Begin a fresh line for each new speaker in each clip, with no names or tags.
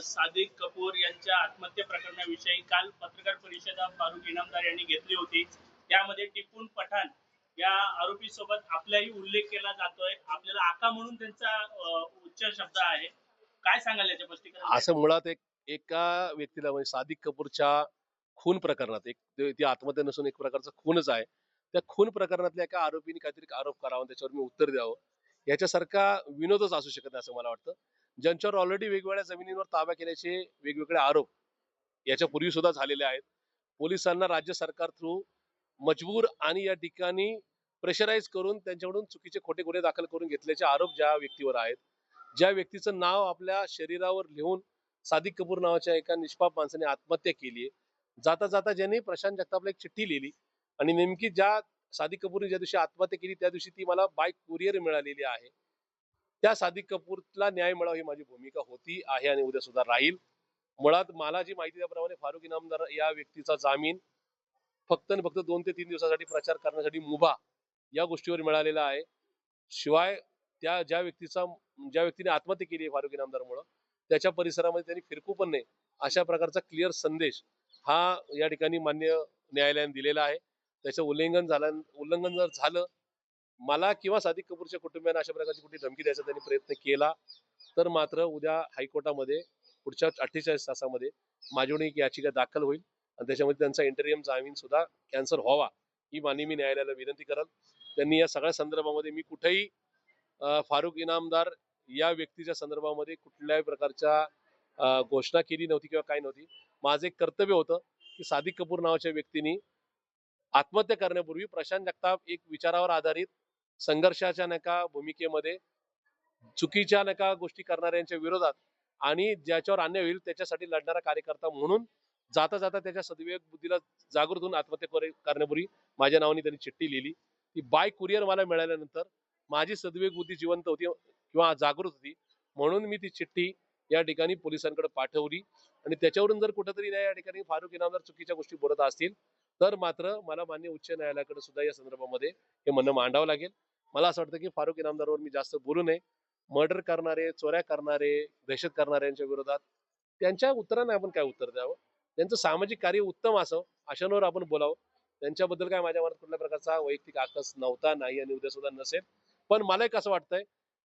सादिक कपूर यांच्या आत्महत्या प्रकरणाविषयी काल पत्रकार परिषद फारुख इनामदार यांनी घेतली होती. त्यामध्ये टिपून पठाण या आरोपी सोबत आपलाही उल्लेख केला जातोय. आपल्याला आका म्हणून त्यांचा उच्च शब्द आहे. काय सांगाल याच्या स्पष्टीकरण?
असं मुळात एका व्यक्तीला म्हणजे सादिक कपूरच्या खून प्रकरणात ती आत्महत्या नसून एक प्रकारचा खूनच आहे. त्या खून प्रकरणातल्या एका आरोपीने काहीतरी आरोप करावा आणि त्याच्यावर मी उत्तर द्यावं, याच्यासारखा विनोदच असू शकत नाही असं मला वाटतं. ज्यांच्यावर ऑलरेडी वेगवेगळ्या जमिनींवर ताबा केल्याचे वेगवेगळे आरोप याच्यापूर्वी सुद्धा झालेले आहेत. पोलिसांना राज्य सरकार थ्रू मजबूर आणि या ठिकाणी प्रेशराईज करून त्यांच्याकडून चुकीचे खोटे गुन्हे दाखल करून घेतल्याचे आरोप ज्या व्यक्तीवर आहेत, ज्या व्यक्तीचं नाव आपल्या शरीरावर लिहून सादिक कपूर नावाच्या एका निष्पाप माणसाने आत्महत्या केली, जाता जाता ज्यांनी प्रशांत जगतापला एक चिठ्ठी लिहिली आणि नेमकी ज्या सादिक कपूरने ज्या दिवशी आत्महत्या केली त्या दिवशी ती मला बाय कुरिअर मिळालेली आहे. त्या सादिक कपूरला न्याय मिळावा ही माझी भूमिका होती, आहे आणि उद्या सुद्धा राहील. मुळात मला जी माहिती त्याप्रमाणे फारुख इनामदार या व्यक्तीचा जामीन फक्त आणि फक्त 2 ते 3 दिवसासाठी प्रचार करण्यासाठी मुभा या गोष्टीवर मिळालेला आहे. शिवाय ज्या व्यक्तीने आत्महत्या केली आहे फारुख इनामदारमुळे, त्याच्या परिसरामध्ये त्यांनी फिरकू पण नाही अशा प्रकारचा क्लिअर संदेश हा या ठिकाणी मान्य न्यायालयाने दिलेला आहे. त्याचं उल्लंघन जर झालं, मला किंवा सादिक कपूरच्या कुटुंबियांना अशा प्रकारची कुठली धमकी द्यायचा त्यांनी प्रयत्न केला तर मात्र उद्या हायकोर्टामध्ये पुढच्या 48 तासामध्ये माझ्याकडून एक याचिका दाखल होईल आणि त्याच्यामध्ये त्यांचा इंटरियम जामीन सुद्धा कॅन्सल व्हावा ही मी न्यायालयाला विनंती कराल. त्यांनी या सगळ्या संदर्भामध्ये मी कुठेही फारुख इनामदार या व्यक्तीच्या संदर्भामध्ये कुठल्याही प्रकारच्या घोषणा केली नव्हती किंवा काही नव्हती. माझं एक कर्तव्य होतं की सादिक कपूर नावाच्या व्यक्तीने आत्महत्या करण्यापूर्वी प्रशांत जगताप एक विचारावर आधारित संघर्षाच्या नका भूमिकेमध्ये चुकीच्या नका गोष्टी करणाऱ्यांच्या विरोधात आणि ज्याच्यावर अन्याय होईल त्याच्यासाठी लढणारा कार्यकर्ता म्हणून जाता जाता त्याच्या सद्विवेक बुद्धीला जागृत होऊन आत्महत्या करण्यापूर्वी माझ्या नावाने त्यांनी चिठ्ठी लिहिली. ती बाय कुरिअर मला मिळाल्यानंतर माझी सद्विवेक बुद्धी जिवंत होती किंवा जागृत होती म्हणून मी ती चिठ्ठी या ठिकाणी पोलिसांकडे पाठवली आणि त्याच्यावरून जर कुठेतरी या ठिकाणी फारुख इनामदार चुकीच्या गोष्टी बोलत असतील तर मात्र मला मान्य उच्च न्यायालयाकडे सुद्धा या संदर्भामध्ये हे म्हणणं मांडावं लागेल. मला असं वाटतं की फारुख इनामदारवर मी जास्त बोलू नये. मर्डर करणारे, चोऱ्या करणारे, दहशत करणाऱ्यांच्या विरोधात त्यांच्या उत्तराने आपण काय उत्तर द्यावं, त्यांचं सामाजिक कार्य उत्तम असावं अशांवर आपण बोलावं. त्यांच्याबद्दल काय माझ्या मनात कुठल्या प्रकारचा वैयक्तिक आकस नव्हता, नाही आणि उद्या सुद्धा नसेल. पण मला एक असं वाटतंय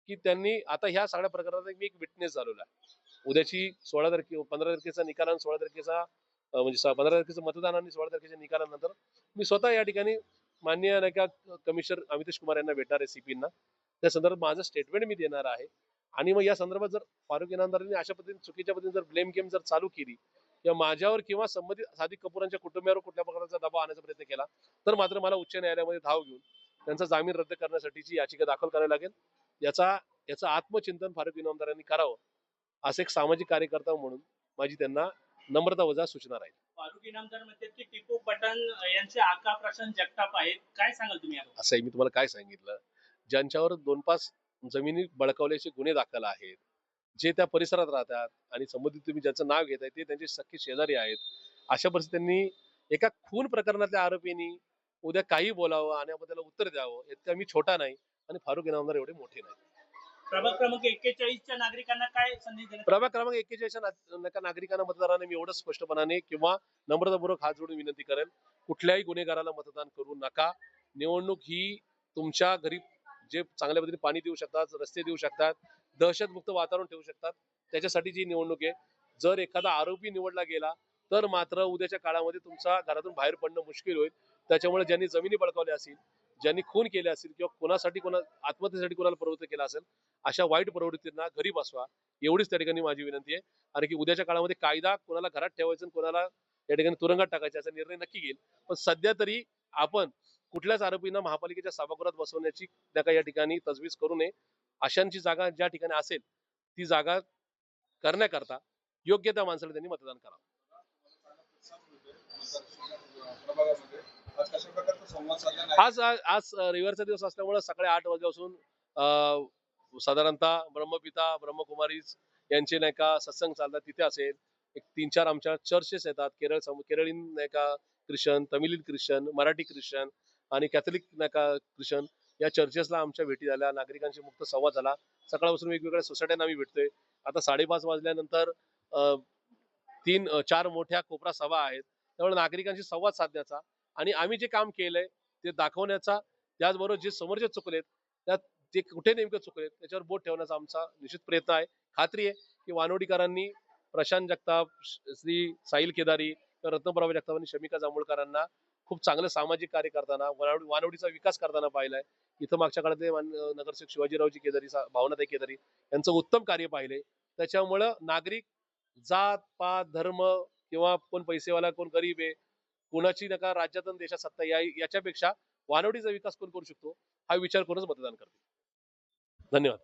की त्यांनी आता ह्या सगळ्या प्रकारात मी एक विटनेस झालेला आहे. उद्याची 15 तारखेचा निकाल आणि 16 तारखेचा म्हणजे 15 तारखेचं मतदान आणि 16 तारखेच्या निकालानंतर मी स्वतः या ठिकाणी माननीय नाही का कमिशनर अमितेश कुमार यांना भेटणार आहे, सीपींना. त्या संदर्भात माझं स्टेटमेंट मी देणार आहे आणि मग या संदर्भात जर फारुख इनामदारांनी अशा पद्धतीने चुकीच्या पद्धतीने जर ब्लेम गेम जर चालू केली किंवा माझ्यावर किंवा संबंधित सादिक कपूरांच्या कुटुंबियावर कुठल्या प्रकारचा दबाव आणण्याचा प्रयत्न केला तर मात्र मला उच्च न्यायालयामध्ये धाव घेऊन त्यांचा जामीन रद्द करण्यासाठीची याचिका दाखल करावी लागेल. याचं आत्मचिंतन फारुख इनामदारांनी करावं असं एक सामाजिक कार्यकर्ता म्हणून माझी त्यांना नम्रता वजा सूचना राहील.
फारुख इनामदार म्हणतात की टिपू पठाण यांचे आका प्रशांत जगताप आहेत. काय सांगाल तुम्ही?
असंही मी तुम्हाला काय सांगितलं, ज्यांच्यावर 2-5 जमिनी बळकावल्याचे गुन्हे दाखल आहेत, जे त्या परिसरात राहतात आणि संबंधित तुम्ही ज्यांचं नाव घेताय ते त्यांचे सख्खे शेजारी आहेत, अशा परिस्थितीत त्यांनी एका खून प्रकरणातल्या आरोपींनी उद्या काही बोलावं आणि आपण त्याला उत्तर द्यावं. इतका मी छोटा नाही आणि फारुख इनामदार एवढे मोठे नाही.
प्रभाग क्रमांक 41च्या नागरिकांना काय संदेश देण्यात?
प्रभाग क्रमांक 41च्या नागरिकांना मतदारांना मी एवढंच स्पष्टपणाने किंवा नम्रतापूर्वक हात जोडून विनंती करेल, कुठल्याही गुन्हेगाराला मतदान करू नका. निवडणूक ही तुमच्या घरी जे चांगल्या पद्धतीने पाणी देऊ शकतात, रस्ते देऊ शकतात, दहशतमुक्त वातावरण ठेवू शकतात, त्याच्यासाठीची निवडणूक आहे. जर एखादा आरोपी निवडला गेला तर मात्र उद्याच्या काळामध्ये तुमचा घरातून बाहेर पडणं मुश्किल होईल. त्याच्यामुळे ज्यांनी जमिनी बळकावल्या असतील, ज्यांनी खून केले असतील किंवा आत्महत्येसाठी कोणाला प्रवृत्त केला असेल, अशा वाईट प्रवृत्तींना घरी बसवा एवढीच त्या ठिकाणी माझी विनंती आहे. कारण की उद्याच्या काळामध्ये कायदा कोणाला घरात ठेवायचं आणि कोणाला या ठिकाणी तुरुंगात टाकायचा याचा निर्णय नक्की घेईल. पण सध्या तरी आपण कुठल्याच आरोपींना महापालिकेच्या सभागृहात बसवण्याची या ठिकाणी तजवीज करू नये. अशांची जागा ज्या ठिकाणी असेल ती जागा करण्याकरता योग्य त्या माणसाला त्यांनी मतदान करावं. आज रविवारचा दिवस असल्यामुळे सकाळी 8 वाजल्यापासून साधारणतः ब्रह्मपिता ब्रह्मकुमारीज यांचे नाही का सत्संग चालतात तिथे असेल. एक 3-4 आमच्या चर्चेस येतात. केरळीन नाही का ख्रिश्चन, तमिलीन ख्रिश्चन, मराठी ख्रिश्चन आणि कॅथलिक नाही का ख्रिश्चन या चर्चेसला आमच्या भेटी झाल्या. नागरिकांशी मुक्त संवाद झाला. सकाळपासून वेगवेगळ्या सोसायट्यांना आम्ही भेटतोय. आता 5:30 वाजल्यानंतर 4 मोठ्या कोपरा सभा आहेत. त्यामुळे नागरिकांशी संवाद साधण्याचा आणि आम्ही जे काम केलंय ते दाखवण्याचा, त्याचबरोबर जे समोरचे चुकलेत त्यात ते कुठे नेमके चुकलेत त्याच्यावर बोट ठेवण्याचा आमचा निश्चित प्रयत्न आहे. खात्री आहे की वानवडीकरांनी प्रशांत जगताप, श्री साहिल केदारी, रत्नप्रभा जगताप आणि शमिका जांभूळकरांना खूप चांगलं सामाजिक कार्य करताना, वानवडीचा विकास करताना पाहिलाय. इथं मागच्या काळातले नगरसेवक शिवाजीरावजी केदारी, भावनाताई केदारी यांचं उत्तम कार्य पाहिलंय. त्याच्यामुळं नागरिक जात पात धर्म किंवा कोण पैसेवाला कोण गरीब आहे, कोणाची नका राज्यात आणि देशात सत्ता याच्यापेक्षा वानवडीचा विकास कोण करू शकतो हा विचार करूनच मतदान करतील. धन्यवाद.